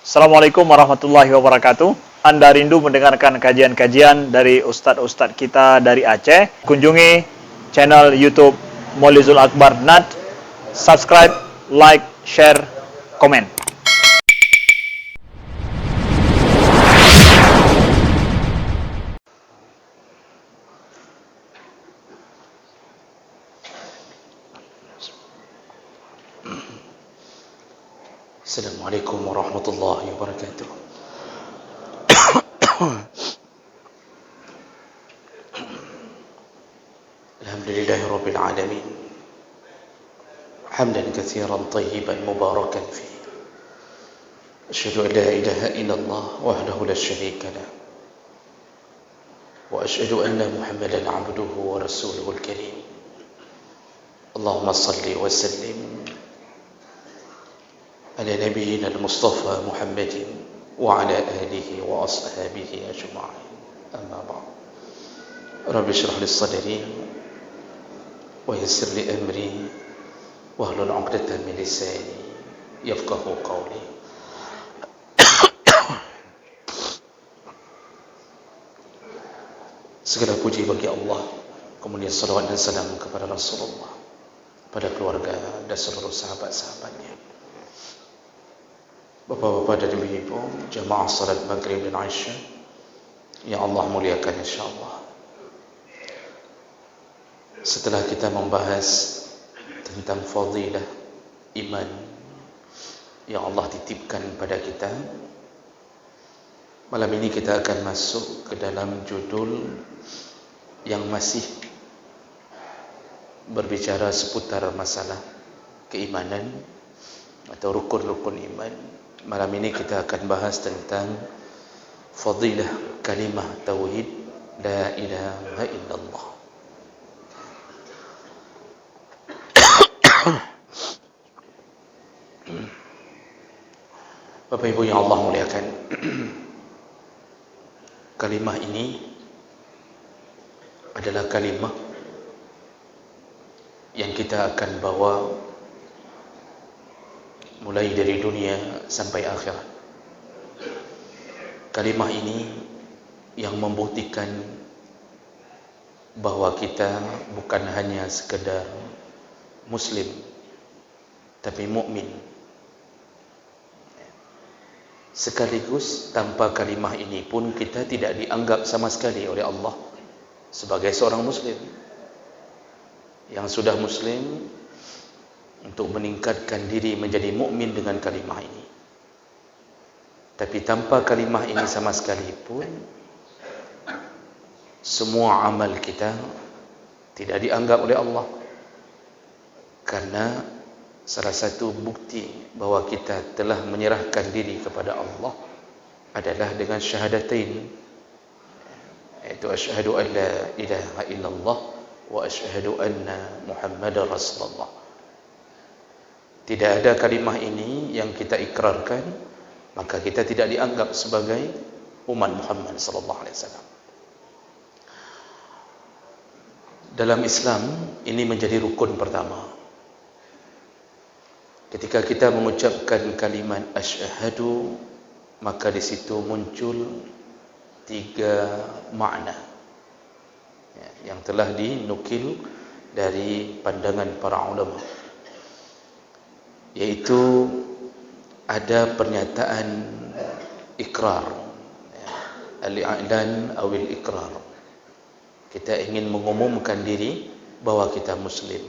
Assalamualaikum warahmatullahi wabarakatuh. Anda rindu mendengarkan kajian-kajian dari ustadz-ustadz kita dari Aceh? Kunjungi channel YouTube Maulizul Akbar NAT. Subscribe, like, share, komen. Assalamualaikum warahmatullahi wabarakatuh. Alhamdulillahi rabbil alamin. Hamdan katsiran tayyiban mubarakan fi. Asyhadu an la ilaha illallah wahdahu la syarika lah. Wa asyhadu anna Muhammadan 'abduhu wa rasuluhul karim. Allahumma shalli wa sallim على نبينا المصطفى محمد وعلى آله وأصحابه أجمعين أما بعد رب اشرح لي صدري ويسر لي أمري واحلل عقدة من لساني يفقهوا قولي. Segala puji bagi Allah, kemudian salawat dan salam kepada Rasulullah, pada keluarga dan seluruh sahabat-sahabatnya. Bapak-bapak dan ibu-ibu, jamaah salat maghrib dan isya yang Allah muliakan insyaAllah. Setelah kita membahas tentang fadilah iman yang Allah titipkan pada kita, malam ini kita akan masuk ke dalam judul yang masih berbicara seputar masalah keimanan atau rukun-rukun iman. Malam ini kita akan bahas tentang fadilah kalimah tauhid la ilaha illallah. Bapak Ibu yang Allah muliakan, kalimah ini adalah kalimah yang kita akan bawa mulai dari dunia sampai akhirat. Kalimah ini yang membuktikan bahwa kita bukan hanya sekedar muslim, tapi mukmin. Sekaligus tanpa kalimah ini pun kita tidak dianggap sama sekali oleh Allah sebagai seorang muslim. Yang sudah muslim untuk meningkatkan diri menjadi mukmin dengan kalimah ini. Tapi tanpa kalimah ini sama sekali pun semua amal kita tidak dianggap oleh Allah. Karena salah satu bukti bahwa kita telah menyerahkan diri kepada Allah adalah dengan syahadatain, yaitu asyhadu an la ilaha illallah wa asyhadu anna Muhammadar Rasulullah. Tidak ada kalimah ini yang kita ikrarkan, maka kita tidak dianggap sebagai umat Muhammad sallallahu alaihi wasallam. Dalam Islam ini menjadi rukun pertama. Ketika kita mengucapkan kalimat asyhadu, maka di situ muncul 3 makna yang telah dinukil dari pandangan para ulama. Yaitu ada pernyataan ikrar, al-i'lan awil ikrar. Kita ingin mengumumkan diri bahwa kita muslim.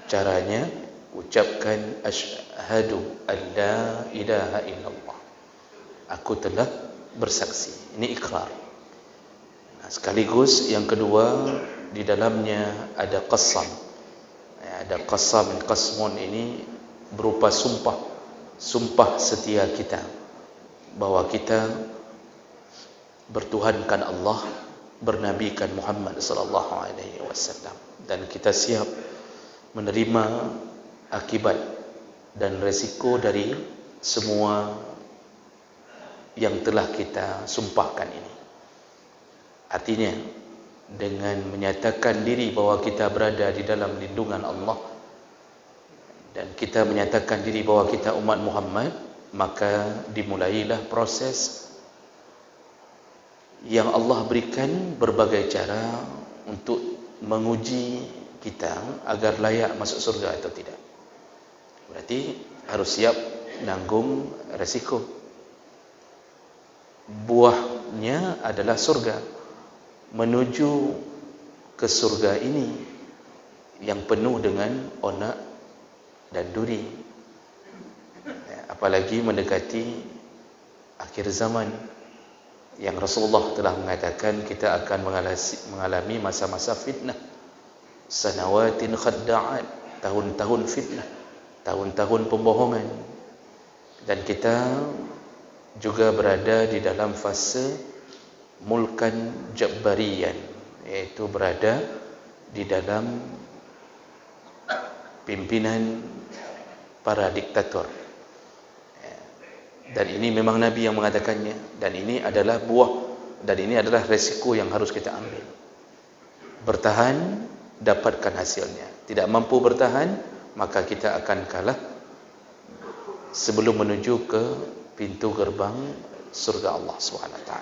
Caranya ucapkan asyhadu an la ilaha illallah. Aku telah bersaksi. Ini ikrar. Sekaligus yang kedua, di dalamnya ada qasam. Ada qasam, qasmun ini berupa sumpah setia kita bahwa kita bertuhankan Allah, bernabikan Muhammad sallallahu alaihi wasallam, dan kita siap menerima akibat dan resiko dari semua yang telah kita sumpahkan ini. Artinya dengan menyatakan diri bahwa kita berada di dalam lindungan Allah dan kita menyatakan diri bahwa kita umat Muhammad, maka dimulailah proses yang Allah berikan berbagai cara untuk menguji kita agar layak masuk surga atau tidak. Berarti harus siap nanggung resiko. Buahnya adalah surga. Menuju ke surga ini yang penuh dengan onak dan duri. Apalagi mendekati akhir zaman yang Rasulullah telah mengatakan kita akan mengalami masa-masa fitnah, sanawatin khadda'at, tahun-tahun fitnah, tahun-tahun pembohongan, dan kita juga berada di dalam fase mulkan jabbariyan, yaitu berada di dalam pimpinan para diktator. Dan ini memang Nabi yang mengatakannya, dan ini adalah buah, dan ini adalah resiko yang harus kita ambil. Bertahan, dapatkan hasilnya. Tidak mampu bertahan, maka kita akan kalah sebelum menuju ke pintu gerbang surga Allah SWT.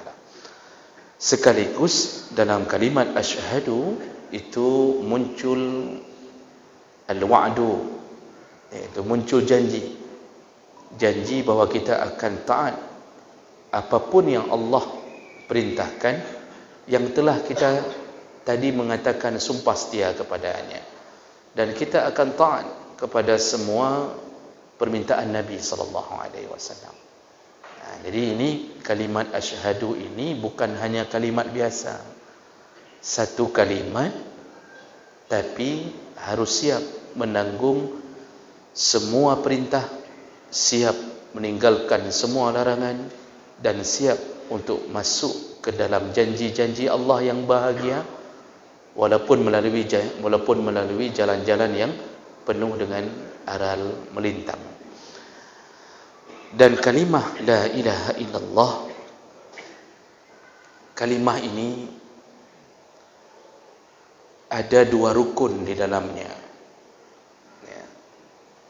Sekaligus dalam kalimat asyhadu itu muncul al-wa'du, iaitu muncul janji. Janji bahawa kita akan taat apapun yang Allah perintahkan, yang telah kita tadi mengatakan sumpah setia kepadanya, dan kita akan taat kepada semua permintaan Nabi SAW. Jadi ini kalimat asyhadu ini bukan hanya kalimat biasa, satu kalimat, tapi harus siap menanggung semua perintah, siap meninggalkan semua larangan, dan siap untuk masuk ke dalam janji-janji Allah yang bahagia, walaupun melalui jalan-jalan yang penuh dengan aral melintang. Dan kalimah la ilaha illallah, kalimah ini ada dua rukun di dalamnya.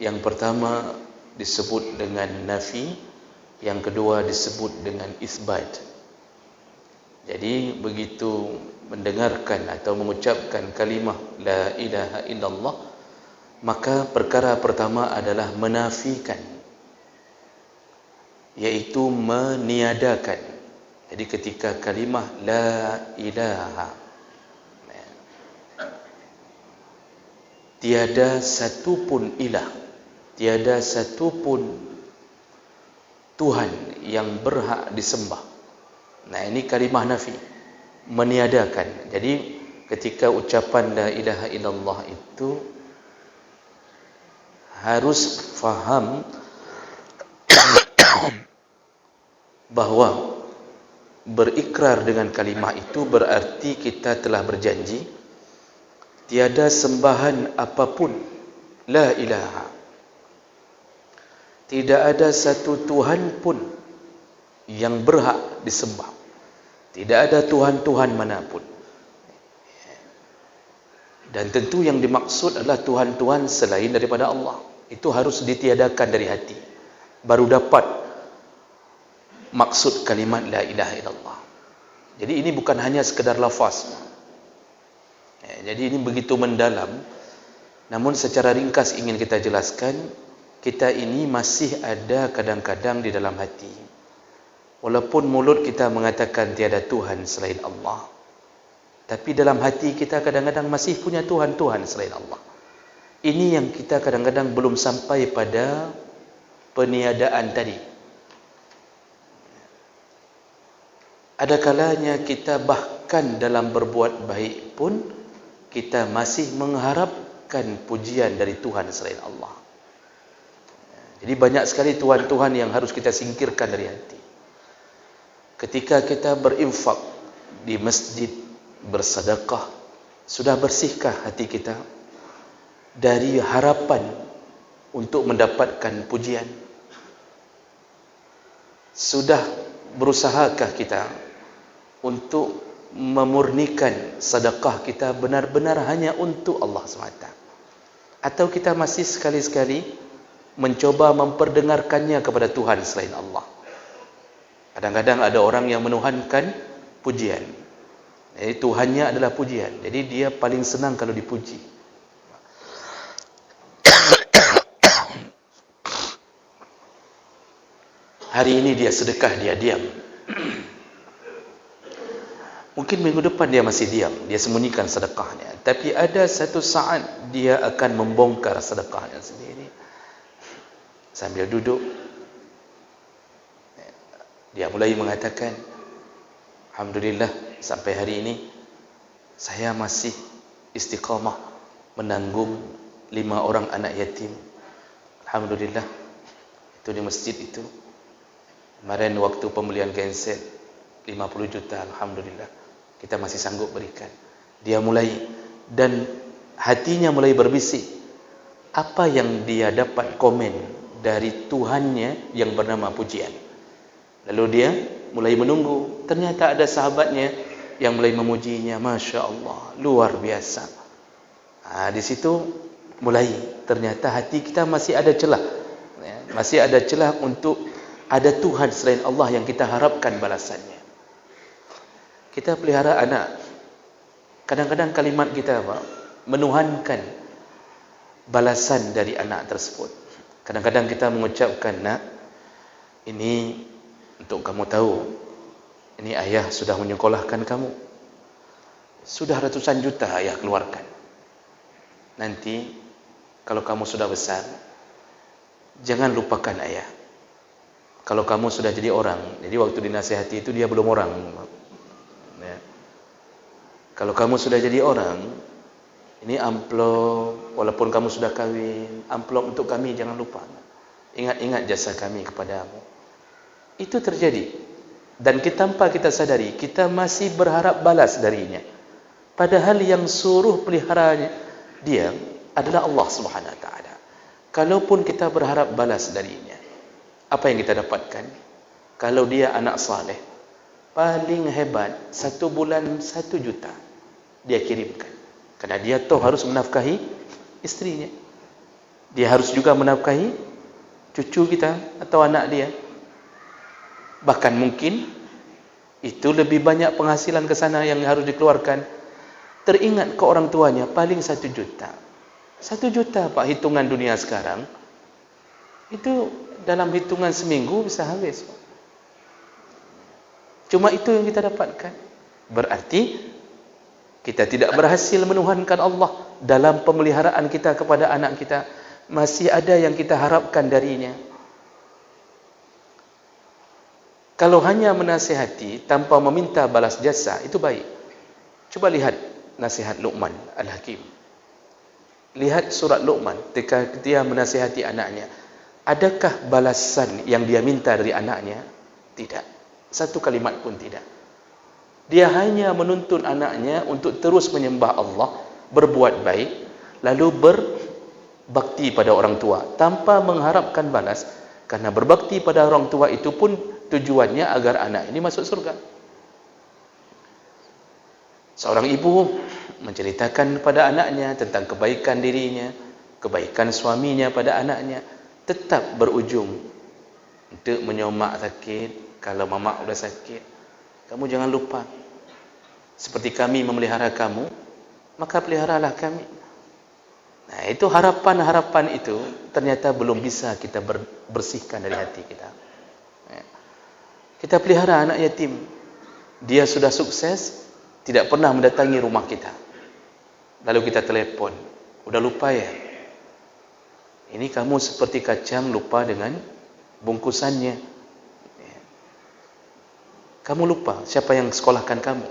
Yang pertama disebut dengan nafi, yang kedua disebut dengan isbat. Jadi begitu mendengarkan atau mengucapkan kalimah la ilaha illallah, maka perkara pertama adalah menafikan, yaitu meniadakan. Jadi ketika kalimah la ilaha, tiada satu pun ilah, tiada satu pun Tuhan yang berhak disembah. Nah, ini kalimah nafi, meniadakan. Jadi ketika ucapan la ilaha illallah itu harus faham bahawa berikrar dengan kalimah itu berarti kita telah berjanji tiada sembahan apapun, la ilaha, tidak ada satu Tuhan pun yang berhak disembah. Tidak ada Tuhan-Tuhan manapun. Dan tentu yang dimaksud adalah Tuhan-Tuhan selain daripada Allah. Itu harus ditiadakan dari hati, baru dapat maksud kalimat la ilaha illallah. Jadi ini bukan hanya sekadar lafaz. Jadi ini begitu mendalam. Namun secara ringkas ingin kita jelaskan, kita ini masih ada kadang-kadang di dalam hati, walaupun mulut kita mengatakan tiada Tuhan selain Allah, tapi dalam hati kita kadang-kadang masih punya Tuhan-Tuhan selain Allah. Ini yang kita kadang-kadang belum sampai pada peniadaan tadi. Ada kalanya kita bahkan dalam berbuat baik pun kita masih mengharapkan pujian dari Tuhan selain Allah. Jadi banyak sekali Tuhan-Tuhan yang harus kita singkirkan dari hati. Ketika kita berinfak di masjid, bersedekah, sudah bersihkah hati kita dari harapan untuk mendapatkan pujian? Sudah berusahakah kita untuk memurnikan sedekah kita benar-benar hanya untuk Allah SWT? Atau kita masih sekali-sekali mencoba memperdengarkannya kepada Tuhan selain Allah. Kadang-kadang ada orang yang menuhankan pujian. Jadi Tuhannya adalah pujian. Jadi dia paling senang kalau dipuji. Hari ini dia sedekah, dia diam. Mungkin minggu depan dia masih diam, dia sembunyikan sedekahnya. Tapi ada satu saat dia akan membongkar sedekahnya sendiri. Sambil duduk, dia mulai mengatakan, Alhamdulillah sampai hari ini saya masih istiqamah menanggung 5 orang anak yatim. Alhamdulillah, itu di masjid itu. Kemarin waktu pembelian genset 50 juta, Alhamdulillah kita masih sanggup berikan. Dia mulai, dan hatinya mulai berbisik, apa yang dia dapat komen dari Tuhannya yang bernama pujian. Lalu dia mulai menunggu. Ternyata ada sahabatnya yang mulai memujinya. Masya Allah, luar biasa. Di situ mulai, ternyata hati kita masih ada celah, masih ada celah untuk ada Tuhan selain Allah yang kita harapkan balasannya. Kita pelihara anak, kadang-kadang kalimat kita menuhankan balasan dari anak tersebut. Kadang-kadang kita mengucapkan, nak, ini untuk kamu tahu, ini ayah sudah menyekolahkan kamu. Sudah ratusan juta ayah keluarkan. Nanti kalau kamu sudah besar, jangan lupakan ayah. Kalau kamu sudah jadi orang, jadi waktu dinasihati itu dia belum orang. Ya. Kalau kamu sudah jadi orang, ini amplop, walaupun kamu sudah kahwin, amplop untuk kami jangan lupa. Ingat-ingat jasa kami kepadamu. Itu terjadi. Dan tanpa kita sadari, kita masih berharap balas darinya. Padahal yang suruh pelihara dia adalah Allah Subhanahu Wa Taala. Kalaupun kita berharap balas darinya, apa yang kita dapatkan? Kalau dia anak saleh, paling hebat 1 bulan 1 juta dia kirimkan. Karena dia toh harus menafkahi istrinya. Dia harus juga menafkahi cucu kita atau anak dia. Bahkan mungkin itu lebih banyak penghasilan ke sana yang harus dikeluarkan. Teringat ke orang tuanya, paling 1 juta. 1 juta Pak, hitungan dunia sekarang, itu dalam hitungan seminggu bisa habis. Cuma itu yang kita dapatkan. Berarti kita tidak berhasil menuhankan Allah dalam pemeliharaan kita kepada anak kita. Masih ada yang kita harapkan darinya. Kalau hanya menasihati tanpa meminta balas jasa, itu baik. Coba lihat nasihat Luqman Al-Hakim. Lihat surat Luqman ketika dia menasihati anaknya. Adakah balasan yang dia minta dari anaknya? Tidak. Satu kalimat pun tidak. Dia hanya menuntun anaknya untuk terus menyembah Allah, berbuat baik, lalu berbakti pada orang tua tanpa mengharapkan balas. Karena berbakti pada orang tua itu pun tujuannya agar anak ini masuk surga. Seorang ibu menceritakan pada anaknya tentang kebaikan dirinya, kebaikan suaminya pada anaknya, tetap berujung untuk menyomak sakit. Kalau mamak sudah sakit, kamu jangan lupa, seperti kami memelihara kamu, maka peliharalah kami. Nah, itu harapan-harapan itu ternyata belum bisa kita bersihkan dari hati kita. Kita pelihara anak yatim, dia sudah sukses, tidak pernah mendatangi rumah kita. Lalu kita telepon, udah lupa ya? Ini kamu seperti kacang lupa dengan bungkusannya. Kamu lupa siapa yang sekolahkan kamu.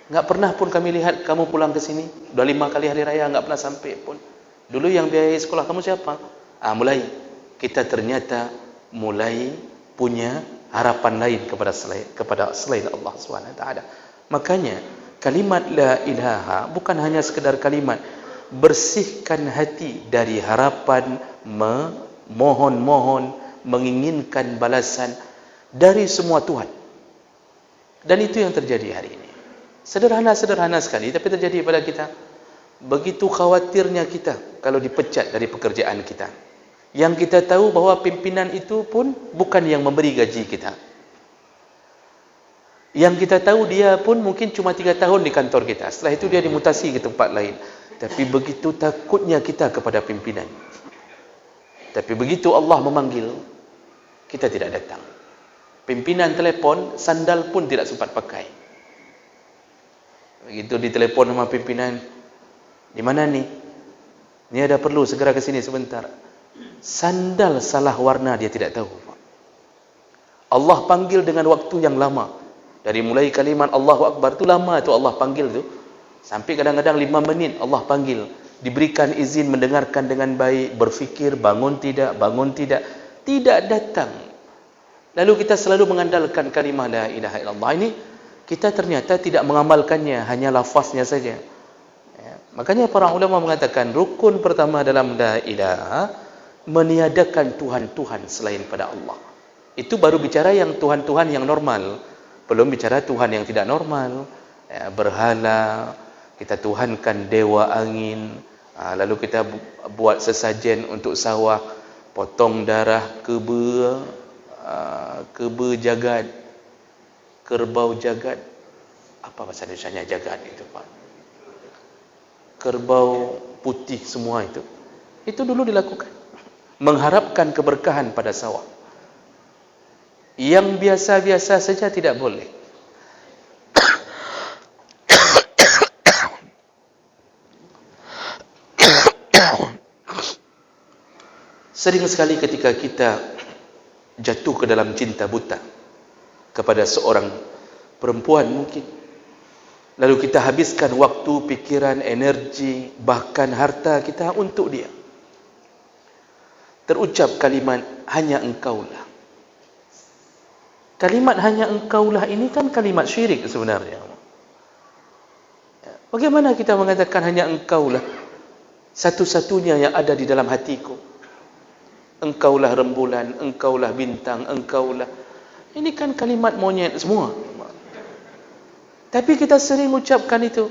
Enggak pernah pun kami lihat kamu pulang ke sini. Udah 5 kali hari raya enggak pernah sampai pun. Dulu yang biayai sekolah kamu siapa? Mulai kita ternyata mulai punya harapan lain kepada selain Allah SWT. Makanya kalimat la ilaha bukan hanya sekedar kalimat. Bersihkan hati dari harapan memohon-mohon, menginginkan balasan dari semua Tuhan. Dan itu yang terjadi hari ini. Sederhana-sederhana sekali, tapi terjadi pada kita. Begitu khawatirnya kita kalau dipecat dari pekerjaan kita. Yang kita tahu bahawa pimpinan itu pun bukan yang memberi gaji kita. Yang kita tahu dia pun mungkin cuma 3 tahun di kantor kita. Setelah itu dia dimutasi ke tempat lain. Tapi begitu takutnya kita kepada pimpinan. Tapi begitu Allah memanggil, kita tidak datang. Pimpinan telefon, sandal pun tidak sempat pakai. Begitu ditelepon sama pimpinan, di mana nih? Ini ada perlu, segera ke sini sebentar. Sandal salah warna dia tidak tahu. Allah panggil dengan waktu yang lama. Dari mulai kalimat Allahu Akbar itu lama tu Allah panggil tu. Sampai kadang-kadang 5 minit Allah panggil. Diberikan izin mendengarkan dengan baik, berfikir bangun tidak, tidak datang. Lalu kita selalu mengandalkan kalimah la ilaha illallah ini, kita ternyata tidak mengamalkannya, hanya lafaznya saja. Ya. Makanya para ulama mengatakan rukun pertama dalam la ilaha, meniadakan Tuhan-Tuhan selain pada Allah. Itu baru bicara yang Tuhan-Tuhan yang normal, belum bicara Tuhan yang tidak normal. Ya, berhala, kita tuhankan dewa angin, lalu kita buat sesajen untuk sawah, potong darah kebe jagat, kerbau jagat. Apa bahasa Indonesianya jagat itu, Pak? Kerbau putih semua itu. Itu dulu dilakukan. Mengharapkan keberkahan pada sawah. Yang biasa-biasa saja tidak boleh. Sering sekali ketika kita jatuh ke dalam cinta buta kepada seorang perempuan mungkin, lalu kita habiskan waktu, pikiran, energi, bahkan harta kita untuk dia. Terucap kalimat hanya engkaulah. Kalimat hanya engkaulah ini kan kalimat syirik sebenarnya. Bagaimana kita mengatakan hanya engkaulah, satu-satunya yang ada di dalam hatiku? Engkaulah rembulan, engkaulah bintang, engkaulah. Ini kan kalimat monyet semua. Tapi kita sering ucapkan itu.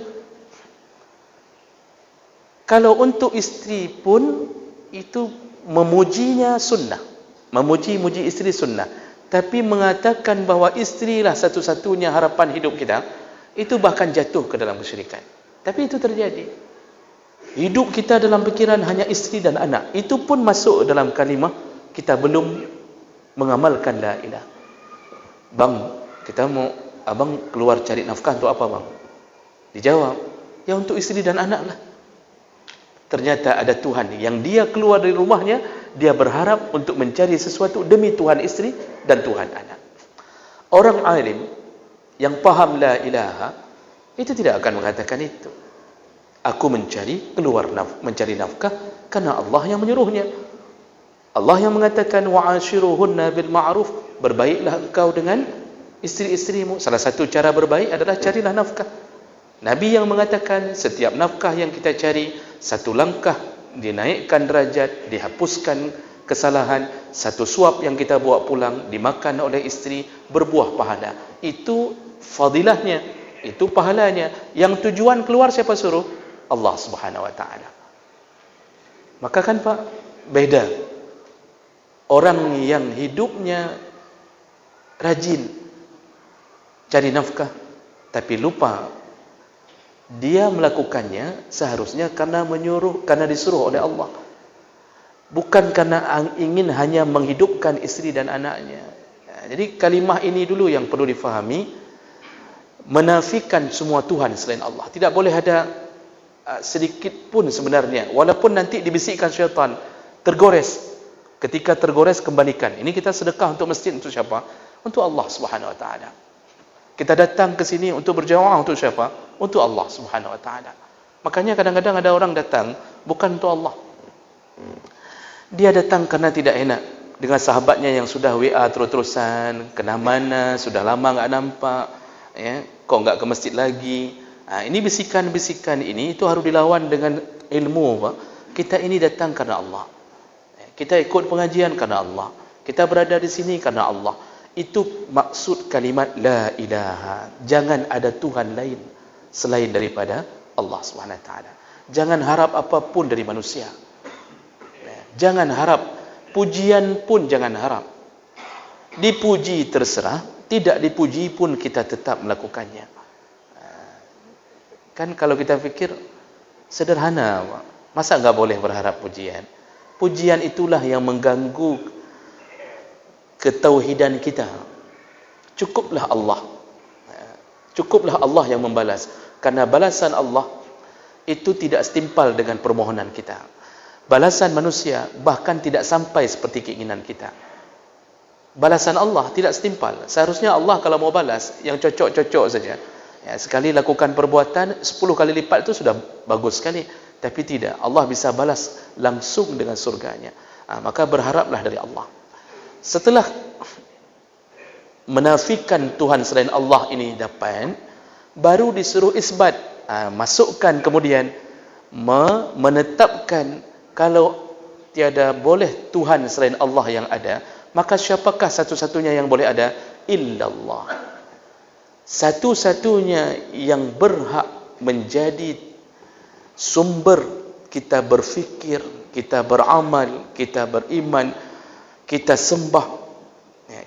Kalau untuk isteri pun, itu memujinya sunnah. Memuji-muji isteri sunnah. Tapi mengatakan bahawa isterilah satu-satunya harapan hidup kita, itu bahkan jatuh ke dalam kesyirikan. Tapi itu terjadi. Hidup kita dalam pikiran hanya isteri dan anak. Itu pun masuk dalam kalimah, kita belum mengamalkan la ilaha. Bang, kita mau abang keluar cari nafkah untuk apa, bang? Dijawab, ya untuk isteri dan anak lah. Ternyata ada Tuhan yang dia keluar dari rumahnya, dia berharap untuk mencari sesuatu demi Tuhan isteri dan Tuhan anak. Orang alim yang paham la ilaha itu tidak akan mengatakan itu. Aku mencari nafkah karena Allah yang menyuruhnya. Allah yang mengatakan wa'ashiruhunna bil ma'ruf, berbaiklah engkau dengan isteri-isterimu. Salah satu cara berbaik adalah carilah nafkah. Nabi yang mengatakan setiap nafkah yang kita cari, satu langkah dinaikkan derajat, dihapuskan kesalahan, satu suap yang kita bawa pulang dimakan oleh isteri, berbuah pahala. Itu fadilahnya, itu pahalanya. Yang tujuan keluar siapa suruh? Allah Subhanahu wa taala. Maka kan Pak, beda orang yang hidupnya rajin cari nafkah tapi lupa dia melakukannya seharusnya karena disuruh oleh Allah, bukan karena ingin hanya menghidupkan isteri dan anaknya. Jadi kalimah ini dulu yang perlu difahami, menafikan semua Tuhan selain Allah. Tidak boleh ada sedikit pun sebenarnya, walaupun nanti dibisikkan syaitan, tergores. Ketika tergores, kembalikan. Ini kita sedekah untuk masjid untuk siapa? Untuk Allah Subhanahu wa taala. Kita datang ke sini untuk berjamaah untuk siapa? Untuk Allah Subhanahu wa taala. Makanya kadang-kadang ada orang datang bukan untuk Allah. Dia datang karena tidak enak dengan sahabatnya yang sudah WA terus-terusan, kena mana, sudah lama enggak nampak, ya, kok enggak ke masjid lagi. Ini bisikan-bisikan ini itu harus dilawan dengan ilmu, Pak. Kita ini datang karena Allah. Kita ikut pengajian karena Allah. Kita berada di sini karena Allah. Itu maksud kalimat la ilaha. Jangan ada Tuhan lain selain daripada Allah Subhanahu wa taala. Jangan harap apapun dari manusia. Jangan harap, pujian pun jangan harap. Dipuji terserah, tidak dipuji pun kita tetap melakukannya. Kan kalau kita fikir sederhana, masa enggak boleh berharap pujian? Pujian itulah yang mengganggu ketauhidan kita. Cukuplah Allah. Cukuplah Allah yang membalas. Karena balasan Allah itu tidak setimpal dengan permohonan kita. Balasan manusia bahkan tidak sampai seperti keinginan kita. Balasan Allah tidak setimpal. Seharusnya Allah kalau mau balas, yang cocok-cocok saja. Ya, sekali lakukan perbuatan, 10 kali lipat itu sudah bagus sekali. Tapi tidak, Allah bisa balas langsung dengan surganya. Maka berharaplah dari Allah. Setelah menafikan Tuhan selain Allah ini dapat, baru disuruh isbat. Masukkan kemudian, menetapkan kalau tiada boleh Tuhan selain Allah yang ada, maka siapakah satu-satunya yang boleh ada? Illallah. Satu-satunya yang berhak menjadi sumber kita berfikir, kita beramal, kita beriman, kita sembah,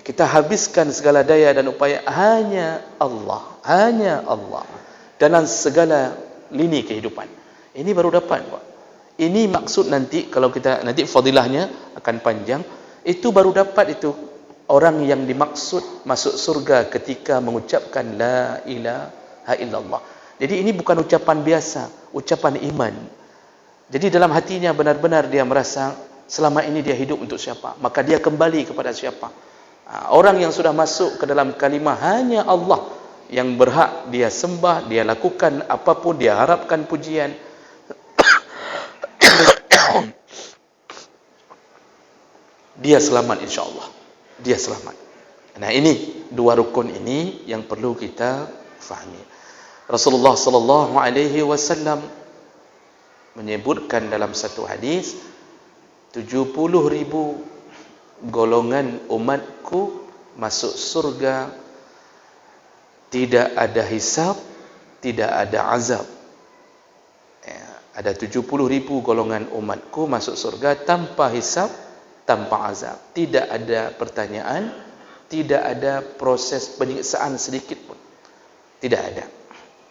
kita habiskan segala daya dan upaya hanya Allah, hanya Allah dalam segala lini kehidupan. Ini baru dapat, Pak. Ini maksud nanti, kalau kita nanti fadilahnya akan panjang, itu baru dapat itu orang yang dimaksud masuk surga ketika mengucapkan la ilaha illallah. Jadi ini bukan ucapan biasa, ucapan iman. Jadi dalam hatinya benar-benar dia merasa selama ini dia hidup untuk siapa, maka dia kembali kepada siapa. Orang yang sudah masuk ke dalam kalimah hanya Allah yang berhak dia sembah, dia lakukan apapun, dia harapkan pujian, dia selamat insya-Allah. Dia selamat. Nah, ini dua rukun ini yang perlu kita fahami. Rasulullah sallallahu alaihi wasallam menyebutkan dalam satu hadis, 70.000 golongan umatku masuk surga, tidak ada hisab, tidak ada azab. Ada 70.000 golongan umatku masuk surga tanpa hisab, tanpa azab. Tidak ada pertanyaan, tidak ada proses penyiksaan sedikit pun. Tidak ada.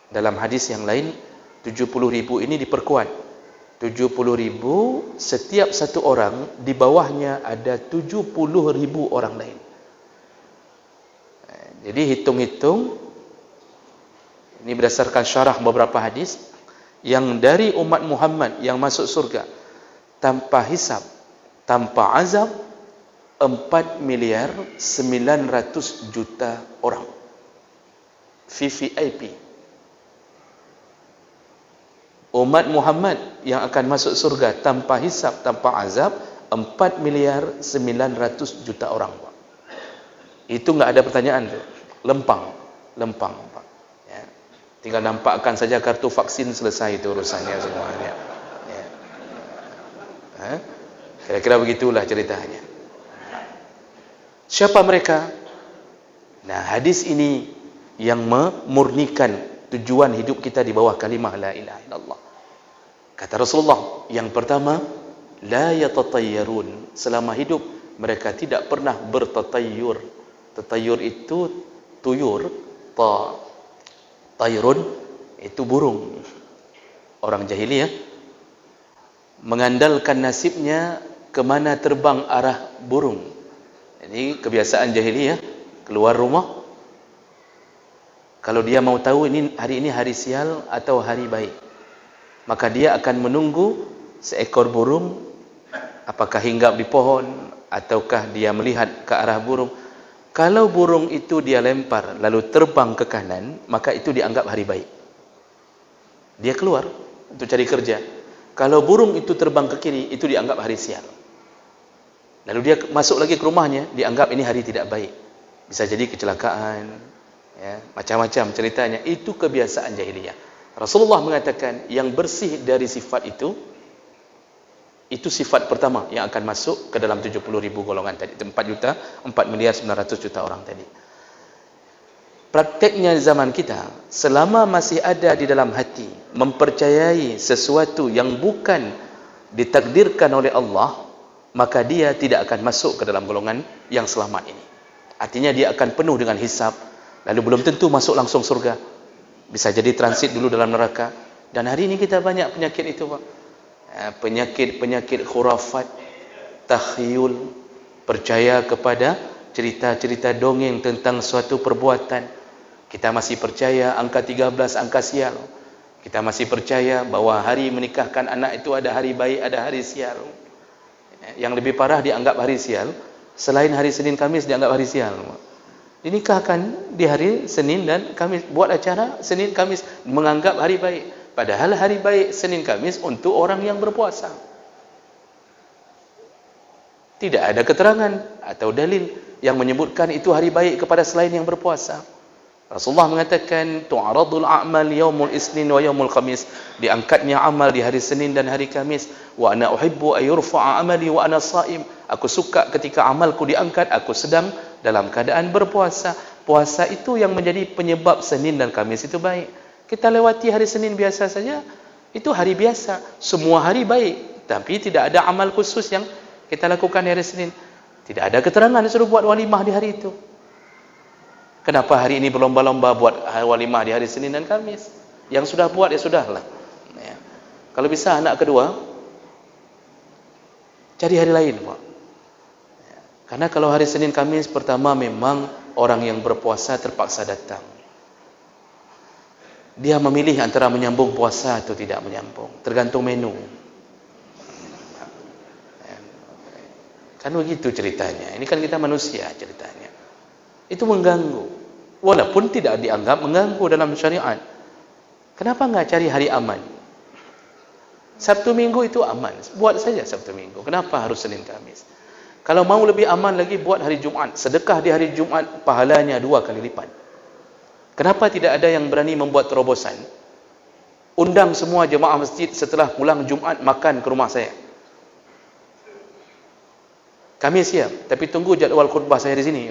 Dalam hadis yang lain, 70.000 ini diperkuat. 70.000 setiap satu orang, di bawahnya ada 70.000 orang lain. Jadi hitung-hitung, ini berdasarkan syarah beberapa hadis, yang dari umat Muhammad yang masuk surga tanpa hisab, tanpa azab, 4 miliar 900 juta orang. VVIP. Umat Muhammad yang akan masuk surga tanpa hisab, tanpa azab, 4 miliar 900 juta orang. Itu enggak ada pertanyaan tu. Lempang. Pak. Ya. Tinggal nampakkan saja kartu vaksin, selesai itu urusannya semuanya. Ya. Kira-kira begitulah ceritanya. Siapa mereka? Nah, hadis ini yang memurnikan tujuan hidup kita di bawah kalimah la ilaha illallah. Kata Rasulullah, yang pertama, la yatatayyarun. Selama hidup mereka tidak pernah bertatayyur. Tatayyur itu tuyur, tayrun itu burung. Orang jahiliyah mengandalkan nasibnya kemana terbang arah burung. Ini kebiasaan jahiliyah, keluar rumah, kalau dia mau tahu hari ini hari sial atau hari baik, maka dia akan menunggu seekor burung, apakah hinggap di pohon ataukah dia melihat ke arah burung. Kalau burung itu dia lempar lalu terbang ke kanan, maka itu dianggap hari baik. Dia keluar untuk cari kerja. Kalau burung itu terbang ke kiri, itu dianggap hari sial. Lalu dia masuk lagi ke rumahnya, dianggap ini hari tidak baik. Bisa jadi kecelakaan, ya, macam-macam ceritanya. Itu kebiasaan jahiliyah. Rasulullah mengatakan yang bersih dari sifat itu sifat pertama yang akan masuk ke dalam 70.000 golongan tadi. 4 miliar 900 juta orang tadi. Prakteknya di zaman kita, selama masih ada di dalam hati mempercayai sesuatu yang bukan ditakdirkan oleh Allah, maka dia tidak akan masuk ke dalam golongan yang selamat ini. Artinya dia akan penuh dengan hisab, lalu belum tentu masuk langsung surga. Bisa jadi transit dulu dalam neraka. Dan hari ini kita banyak penyakit itu, Pak. Penyakit khurafat, takhyul, percaya kepada cerita-cerita dongeng tentang suatu perbuatan. Kita masih percaya angka 13 angka sial. Kita masih percaya bahawa hari menikahkan anak itu ada hari baik, ada hari sial. Yang lebih parah dianggap hari sial, selain hari Senin Kamis dianggap hari sial. Dinikahkan di hari Senin dan Kamis, buat acara Senin Kamis menganggap hari baik. Padahal hari baik Senin Kamis untuk orang yang berpuasa. Tidak ada keterangan atau dalil yang menyebutkan itu hari baik kepada selain yang berpuasa. Rasulullah mengatakan tu'aradul a'mal yaumul isnin wa yaumul khamis, diangkatnya amal di hari Senin dan hari Kamis. Wa ana uhibbu ay yurfa'a amali wa ana sha'im, aku suka ketika amalku diangkat aku sedang dalam keadaan berpuasa. Puasa itu yang menjadi penyebab Senin dan Kamis itu baik. Kita lewati hari Senin biasa saja, itu hari biasa, semua hari baik, tapi tidak ada amal khusus yang kita lakukan di hari Senin. Tidak ada keterangan disuruh buat walimah di hari itu. Kenapa hari ini berlomba-lomba buat walimah di hari Senin dan Kamis? Yang sudah buat ya sudahlah. Ya. Kalau bisa anak kedua, cari hari lain, Pak. Ya. Karena kalau hari Senin Kamis pertama memang orang yang berpuasa terpaksa datang. Dia memilih antara menyambung puasa atau tidak menyambung, tergantung menu. Ya. Kan begitu ceritanya. Ini kan kita manusia ceritanya. Itu mengganggu, walaupun tidak dianggap mengganggu dalam syariat. Kenapa enggak cari hari aman? Sabtu Minggu itu aman, buat saja Sabtu Minggu. Kenapa harus Senin Kamis? Kalau mau lebih aman lagi, buat hari Jumat. Sedekah di hari Jumat pahalanya 2 kali lipat. Kenapa tidak ada yang berani membuat terobosan? Undang semua jemaah masjid setelah pulang Jumat makan ke rumah saya. Kami siap, tapi tunggu jadual khutbah saya di sini.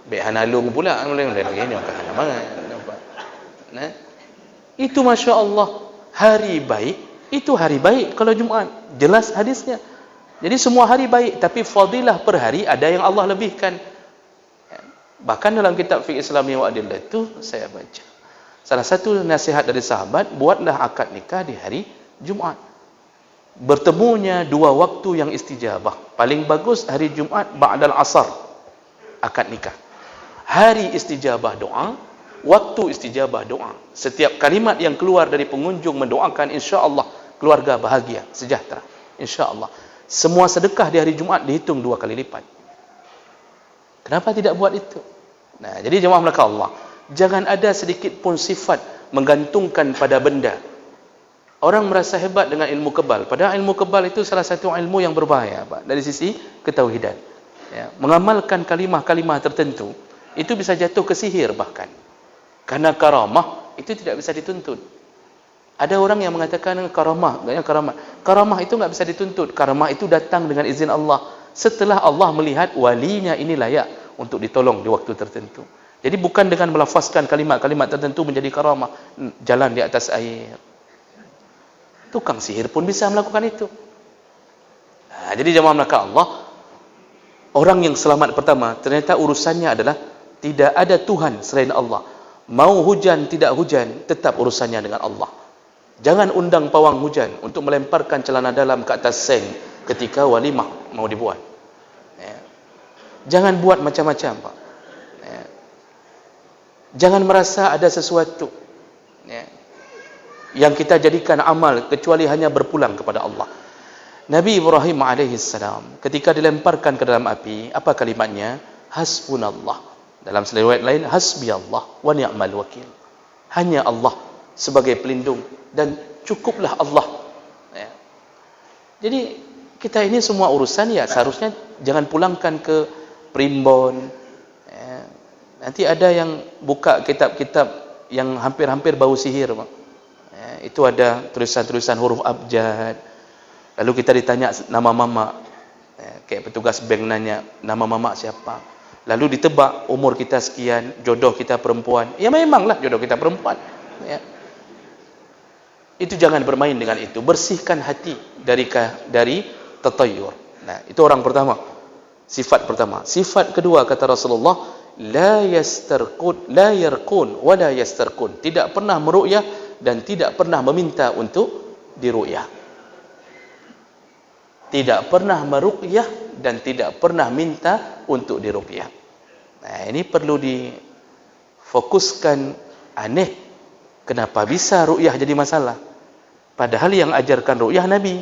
Behanalung pula mulai begini makanya nampak. Nah, itu Masya Allah hari baik, itu hari baik kalau Jumat, jelas hadisnya. Jadi semua hari baik, tapi fadilah per hari ada yang Allah lebihkan. Bahkan dalam kitab Fiqh Islami wa Adillah itu saya baca, salah satu nasihat dari sahabat, buatlah akad nikah di hari Jumat. Bertemunya 2 waktu yang istijabah. Paling bagus hari Jumat ba'dal asar akad nikah. Hari istijabah doa, waktu istijabah doa. Setiap kalimat yang keluar dari pengunjung mendoakan, insya-Allah keluarga bahagia, sejahtera, insya-Allah. Semua sedekah di hari Jumat dihitung 2 kali lipat. Kenapa tidak buat itu? Nah, jadi jemaah melaka Allah, jangan ada sedikit pun sifat menggantungkan pada benda. Orang merasa hebat dengan ilmu kebal, padahal ilmu kebal itu salah satu ilmu yang berbahaya, Pak, dari sisi ketauhidan. Ya, mengamalkan kalimah-kalimah tertentu itu bisa jatuh ke sihir bahkan. Karena karamah itu tidak bisa dituntut. Ada orang yang mengatakan karamah, karamah itu nggak bisa dituntut. Karamah itu datang dengan izin Allah. Setelah Allah melihat walinya ini layak untuk ditolong di waktu tertentu. Jadi bukan dengan melafazkan kalimat-kalimat tertentu menjadi karamah, jalan di atas air. Tukang sihir pun bisa melakukan itu. Nah, jadi jemaah melaka Allah, orang yang selamat pertama ternyata urusannya adalah tidak ada Tuhan selain Allah. Mau hujan tidak hujan, tetap urusannya dengan Allah. Jangan undang pawang hujan untuk melemparkan celana dalam ke atas seng ketika walimah mau dibuat. Ya. Jangan buat macam-macam, Pak. Ya. Jangan merasa ada sesuatu ya, yang kita jadikan amal kecuali hanya berpulang kepada Allah. Nabi Ibrahim alaihissalam ketika dilemparkan ke dalam api, apa kalimatnya? Hasbunallah. Dalam riwayat lain, hasbiyallah wa ni'mal wakil. Hanya Allah sebagai pelindung dan cukuplah Allah. Ya. Jadi kita ini semua urusan ya seharusnya jangan pulangkan ke primbon. Ya. Nanti ada yang buka kitab-kitab yang hampir-hampir bau sihir, Pak. Ya, itu ada tulisan-tulisan huruf abjad. Lalu kita ditanya nama mama. Ya, kayak petugas bank nanya, nama mama siapa? Lalu ditebak umur kita sekian, jodoh kita perempuan. Ya memanglah jodoh kita perempuan. Ya. Itu jangan bermain dengan itu. Bersihkan hati dari tatayur. Nah, itu orang pertama. Sifat pertama. Sifat kedua kata Rasulullah, la yarqun wa la yastarqun. Tidak pernah meru'yah dan tidak pernah meminta untuk diru'yah. Tidak pernah meru'yah dan tidak pernah minta untuk diru'yah. Nah, ini perlu difokuskan. Aneh, kenapa bisa ru'yah jadi masalah? Padahal yang ajarkan ru'yah Nabi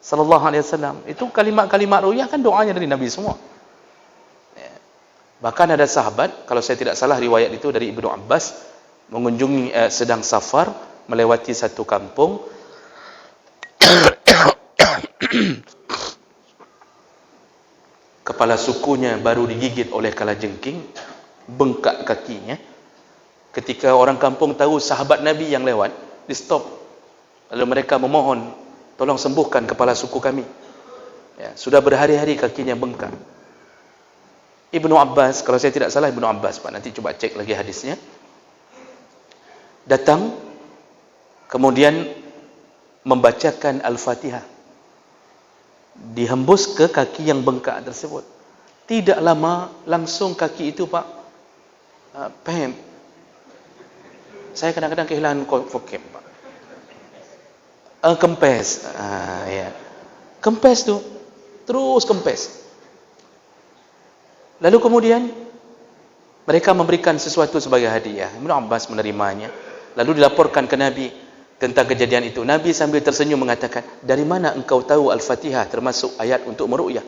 sallallahu alaihi wasallam. Itu kalimat-kalimat ru'yah kan doanya dari Nabi semua. Ya. Bahkan ada sahabat, kalau saya tidak salah riwayat itu dari Ibnu Abbas, mengunjungi sedang safar melewati satu kampung. Kepala sukunya baru digigit oleh kalajengking, bengkak kakinya. Ketika orang kampung tahu sahabat Nabi yang lewat, di stop. Lalu mereka memohon, tolong sembuhkan kepala suku kami. Ya, sudah berhari-hari kakinya bengkak. Ibnu Abbas, kalau saya tidak salah Ibnu Abbas, Pak, nanti coba cek lagi hadisnya. Datang, kemudian membacakan Al-Fatihah. Dihembus ke kaki yang bengkak tersebut. Tidak lama, langsung kaki itu, Pak, saya kadang-kadang kehilangan vocab, Pak. Kempes. Ya. Kempes tu. Terus kempes. Lalu kemudian mereka memberikan sesuatu sebagai hadiah. Ibnu Abbas menerimanya. Lalu dilaporkan ke Nabi tentang kejadian itu. Nabi sambil tersenyum mengatakan, dari mana engkau tahu Al-Fatihah termasuk ayat untuk meru'yah?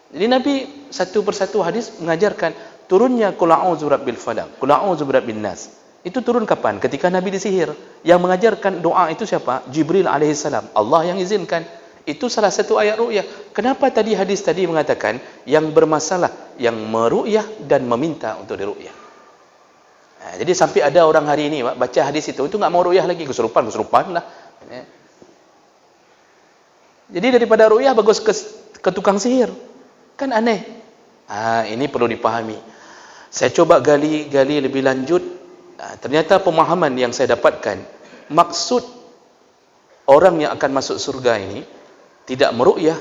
Jadi Nabi satu persatu hadis mengajarkan turunnya Qul a'udzu birabbil falaq, Qul a'udzu birabbin nas. Itu turun kapan? Ketika Nabi disihir. Yang mengajarkan doa itu siapa? Jibril alaihissalam. Allah yang izinkan. Itu salah satu ayat ru'yah. Kenapa tadi hadis tadi mengatakan yang bermasalah, yang meru'yah dan meminta untuk diru'yah? Nah, jadi sampai ada orang hari ini baca hadis itu nggak mau ru'yah lagi, kesurupan lah. Jadi daripada ru'yah bagus ke tukang sihir. Kan aneh. Ini perlu dipahami. Saya coba gali lebih lanjut. Ternyata pemahaman yang saya dapatkan, maksud orang yang akan masuk surga ini tidak meru'yah,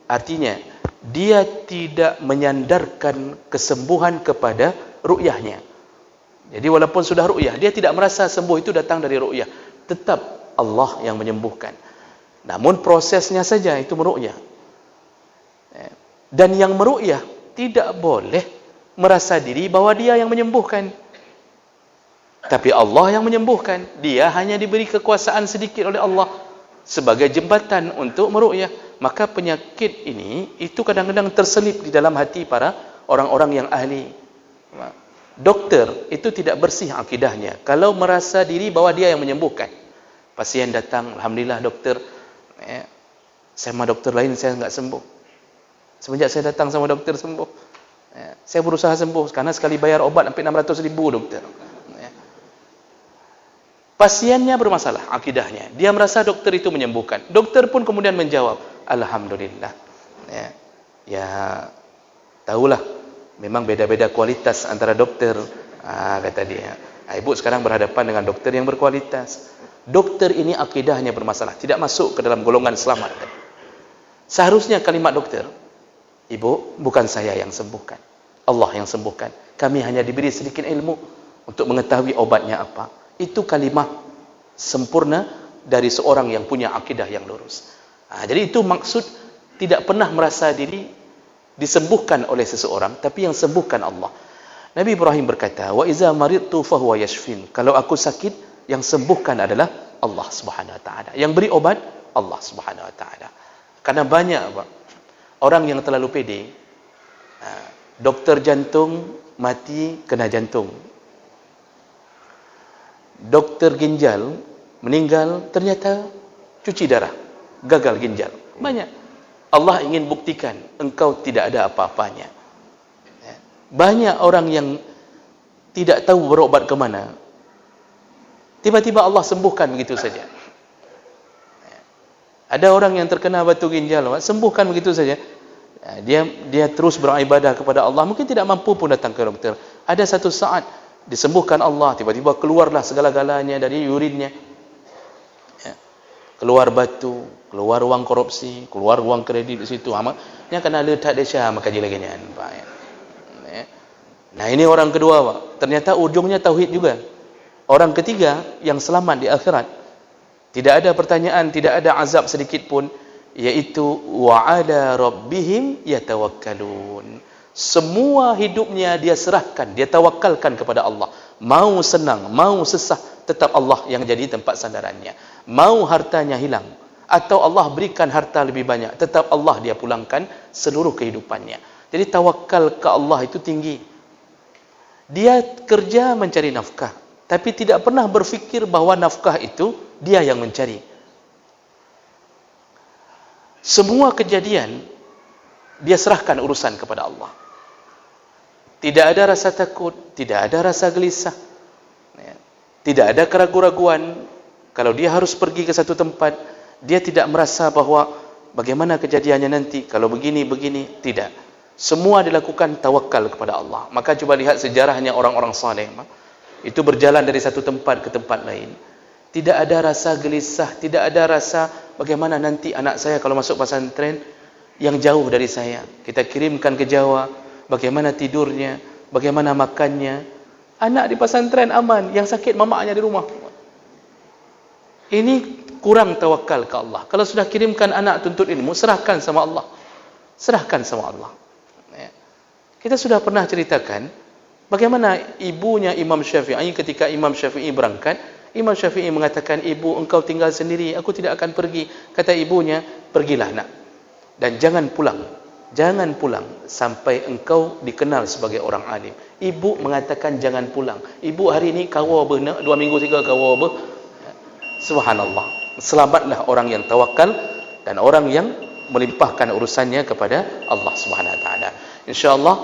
artinya dia tidak menyandarkan kesembuhan kepada ru'yahnya. Jadi walaupun sudah ru'yah, dia tidak merasa sembuh itu datang dari ru'yah. Tetap Allah yang menyembuhkan. Namun prosesnya saja itu meru'yah. Dan yang meru'yah tidak boleh merasa diri bahwa dia yang menyembuhkan. Tapi Allah yang menyembuhkan. Dia hanya diberi kekuasaan sedikit oleh Allah sebagai jembatan untuk meru'yah. Maka penyakit ini itu kadang-kadang terselip di dalam hati para orang-orang yang ahli. Dokter itu tidak bersih akidahnya kalau merasa diri bahwa dia yang menyembuhkan. Pasien datang, alhamdulillah dokter, sama dokter lain saya enggak sembuh. Semenjak saya datang sama dokter sembuh. Saya berusaha sembuh karena sekali bayar obat sampai 600.000 dokter. Pasiennya bermasalah akidahnya. Dia merasa dokter itu menyembuhkan. Dokter pun kemudian menjawab, alhamdulillah. Ya tahulah, memang beda-beda kualitas antara dokter. Kata dia. Ibu sekarang berhadapan dengan dokter yang berkualitas. Dokter ini akidahnya bermasalah, tidak masuk ke dalam golongan selamat. Seharusnya kalimat dokter, ibu, bukan saya yang sembuhkan, Allah yang sembuhkan. Kami hanya diberi sedikit ilmu untuk mengetahui obatnya apa. Itu kalimah sempurna dari seorang yang punya akidah yang lurus. Jadi itu maksud tidak pernah merasa diri disembuhkan oleh seseorang, tapi yang sembuhkan Allah. Nabi Ibrahim berkata, wa iza maridtu fahuwa yashfin. Kalau aku sakit, yang sembuhkan adalah Allah Subhanahu wa taala. Yang beri obat Allah Subhanahu wa taala. Karena banyak orang yang terlalu pede. Dokter jantung mati kena jantung. Dokter ginjal meninggal ternyata cuci darah, gagal ginjal. Banyak. Allah ingin buktikan engkau tidak ada apa-apanya. Banyak orang yang tidak tahu berobat ke mana. Tiba-tiba Allah sembuhkan begitu saja. Ada orang yang terkena batu ginjal, sembuhkan begitu saja. Dia terus beribadah kepada Allah, mungkin tidak mampu pun datang ke doktor. Ada satu saat disembuhkan Allah, tiba-tiba keluarlah segala-galanya dari urinnya. Keluar batu, keluar wang korupsi, keluar wang kredit di situ. Ini akan ada tak desya maka lagi ni. Nah, ini orang kedua, Pak. Ternyata ujungnya tauhid juga. Orang ketiga yang selamat di akhirat. Tidak ada pertanyaan, tidak ada azab sedikit pun, yaitu wa ala rabbihim yatawakkalun. Semua hidupnya dia serahkan, dia tawakalkan kepada Allah. Mau senang, mau susah, tetap Allah yang jadi tempat sandarannya. Mau hartanya hilang atau Allah berikan harta lebih banyak, tetap Allah dia pulangkan seluruh kehidupannya. Jadi tawakal ke Allah itu tinggi. Dia kerja mencari nafkah, tapi tidak pernah berfikir bahawa nafkah itu dia yang mencari. Semua kejadian dia serahkan urusan kepada Allah. Tidak ada rasa takut, tidak ada rasa gelisah, tidak ada keraguan-raguan. Kalau dia harus pergi ke satu tempat, dia tidak merasa bahawa bagaimana kejadiannya nanti, kalau begini, tidak. Semua dilakukan tawakal kepada Allah. Maka coba lihat sejarahnya orang-orang saleh. Itu berjalan dari satu tempat ke tempat lain. Tidak ada rasa gelisah, tidak ada rasa bagaimana nanti anak saya kalau masuk pesantren yang jauh dari saya. Kita kirimkan ke Jawa, bagaimana tidurnya, bagaimana makannya. Anak di pesantren aman, yang sakit mamaknya di rumah. Ini kurang tawakal ke Allah. Kalau sudah kirimkan anak tuntut ilmu, serahkan sama Allah. Serahkan sama Allah. Kita sudah pernah ceritakan bagaimana ibunya Imam Syafi'i ketika Imam Syafi'i berangkat. Imam Syafi'i mengatakan, ibu engkau tinggal sendiri, aku tidak akan pergi. Kata ibunya, pergilah nak, dan jangan pulang. Jangan pulang sampai engkau dikenal sebagai orang alim. Ibu mengatakan jangan pulang. Ibu hari ini kawa benar, 2 minggu 3 kawa ber. Subhanallah. Selamatlah orang yang tawakal dan orang yang melimpahkan urusannya kepada Allah Subhanahu Wa Taala. InsyaAllah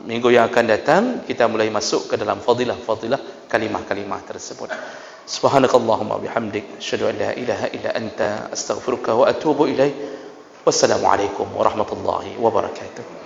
minggu yang akan datang kita mulai masuk ke dalam fadilah-fadilah kalimah-kalimah tersebut. Subhanakallahumma bihamdik, asyhadu an la ilaha illa anta, astaghfiruka wa atubu ilaik. Wassalamualaikum warahmatullahi wabarakatuh.